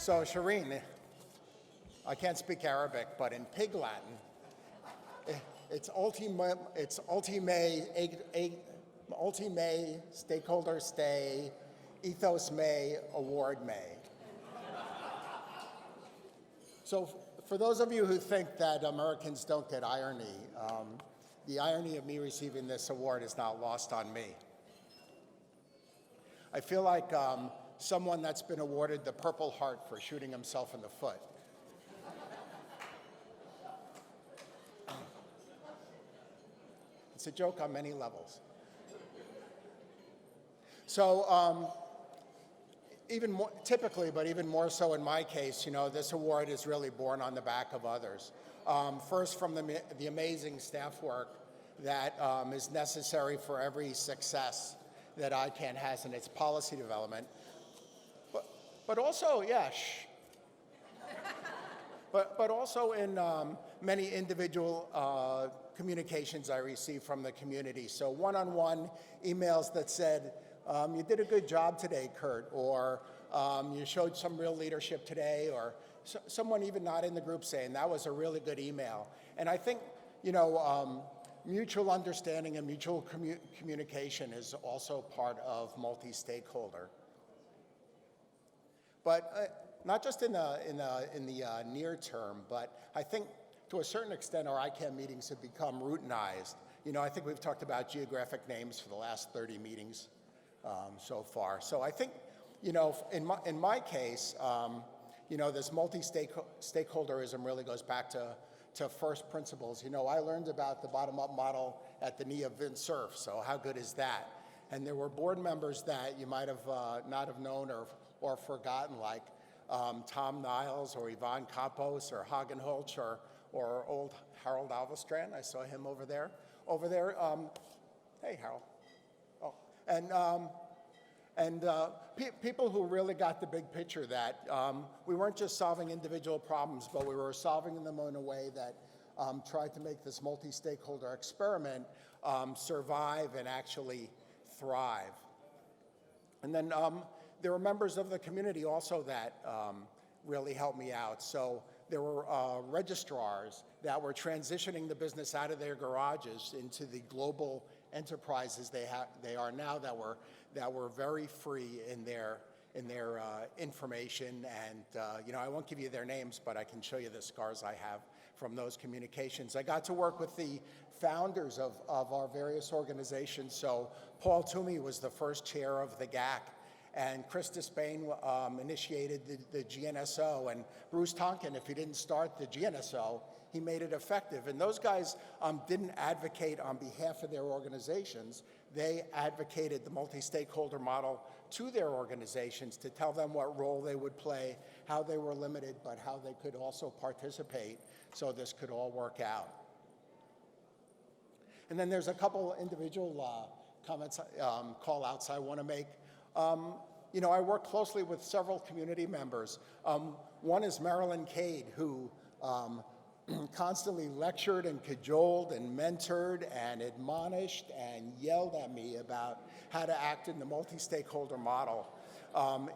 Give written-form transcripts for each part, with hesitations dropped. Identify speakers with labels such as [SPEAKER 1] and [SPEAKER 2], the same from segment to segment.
[SPEAKER 1] So Shireen, I can't speak Arabic, but in Pig Latin, it's ultime, stakeholder stay, ethos may, award may. So for those of you who think that Americans don't get irony, the irony of me receiving this award is not lost on me. I feel like someone that's been awarded the Purple Heart for shooting himself in the foot. It's a joke on many levels. So even more, typically, but even more so in my case, this award is really born on the back of others. First, from the amazing staff work that is necessary for every success that ICANN has in its policy development. But also, but also in many individual communications I receive from the community. So one-on-one emails that said, you did a good job today, Kurt, or you showed some real leadership today, or someone even not in the group saying that was a really good email. And I think, mutual understanding and mutual communication is also part of multi-stakeholder. But not just in the near term, but I think to a certain extent our ICANN meetings have become routinized. I think we've talked about geographic names for the last 30 meetings so far. So I think, in my case, this multi-stakeholderism really goes back to first principles. I learned about the bottom-up model at the knee of Vint Cerf, so how good is that? And there were board members that you might have not have known or forgotten, like Tom Niles or Yvonne Campos or Hagen Holch or old Harold Alvestrand. I saw him over there. Hey, Harold. Oh, and people who really got the big picture that we weren't just solving individual problems, but we were solving them in a way that tried to make this multi-stakeholder experiment survive and actually thrive. And then there were members of the community also that really helped me out. So there were registrars that were transitioning the business out of their garages into the global enterprises they are now that were very free in their information. And I won't give you their names, but I can show you the scars I have from those communications. I got to work with the founders of our various organizations. So Paul Toomey was the first chair of the GAC, and Chris Despain initiated the GNSO, and Bruce Tonkin, if he didn't start the GNSO, he made it effective. And those guys didn't advocate on behalf of their organizations. They advocated the multi-stakeholder model to their organizations to tell them what role they would play, how they were limited, but how they could also participate so this could all work out. And then there's a couple individual comments, call-outs I want to make. I work closely with several community members. One is Marilyn Cade, who constantly lectured and cajoled and mentored and admonished and yelled at me about how to act in the multi-stakeholder model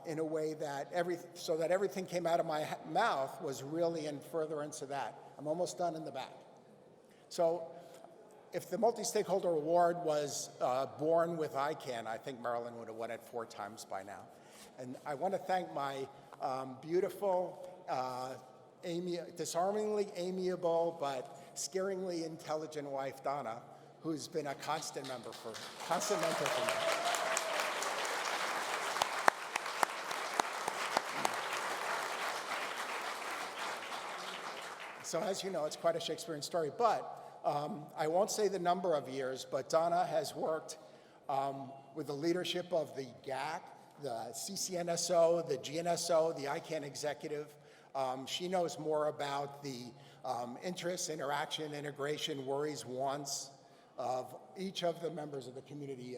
[SPEAKER 1] in a way that so that everything came out of my mouth was really in furtherance of that. I'm almost done in the back. So if the multi-stakeholder award was born with ICANN, I think Marilyn would have won it 4 times by now. And I want to thank my beautiful, disarmingly amiable, but scaringly intelligent wife, Donna, who's been a constant mentor for me. So as you know, it's quite a Shakespearean story, but I won't say the number of years, but Donna has worked with the leadership of the GAC, the CCNSO, the GNSO, the ICANN executive. She knows more about the interests, interaction, integration, worries, wants of each of the members of the community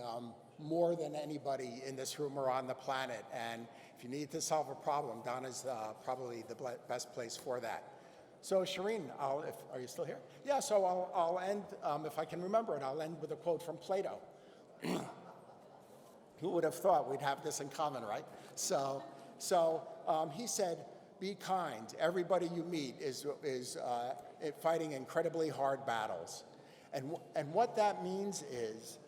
[SPEAKER 1] more than anybody in this room or on the planet. And if you need to solve a problem, Donna's probably the best place for that. So Shireen, are you still here? Yeah, so I'll end, if I can remember it, I'll end with a quote from Plato. Who would have thought we'd have this in common, right? So he said, be kind. Everybody you meet is fighting incredibly hard battles. And what that means is,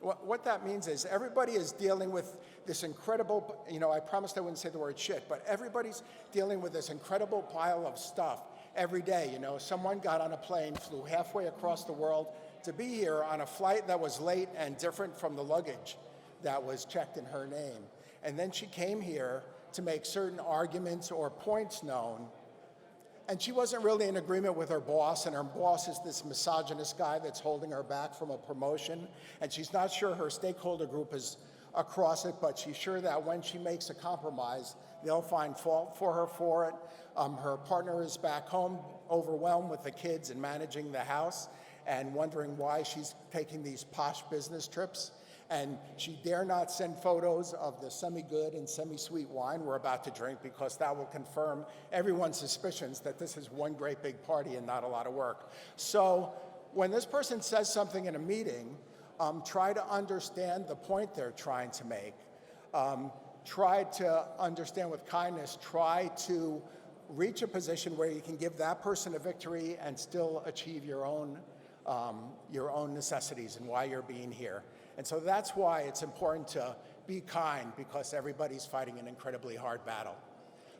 [SPEAKER 1] what that means is everybody is dealing with this incredible, I promised I wouldn't say the word shit, but everybody's dealing with this incredible pile of stuff every day. Someone got on a plane, flew halfway across the world to be here on a flight that was late and different from the luggage that was checked in her name. And then she came here to make certain arguments or points known. And she wasn't really in agreement with her boss, and her boss is this misogynist guy that's holding her back from a promotion. And she's not sure her stakeholder group is across it, but she's sure that when she makes a compromise, they'll find fault for her for it. Her partner is back home, overwhelmed with the kids and managing the house, and wondering why she's taking these posh business trips. And she dare not send photos of the semi-good and semi-sweet wine we're about to drink, because that will confirm everyone's suspicions that this is one great big party and not a lot of work. So when this person says something in a meeting, try to understand the point they're trying to make. Try to understand with kindness. Try to reach a position where you can give that person a victory and still achieve your own necessities and why you're being here. And so that's why it's important to be kind, because everybody's fighting an incredibly hard battle.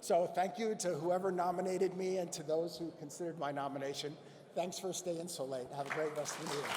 [SPEAKER 1] So thank you to whoever nominated me and to those who considered my nomination. Thanks for staying so late. Have a great rest of the meeting.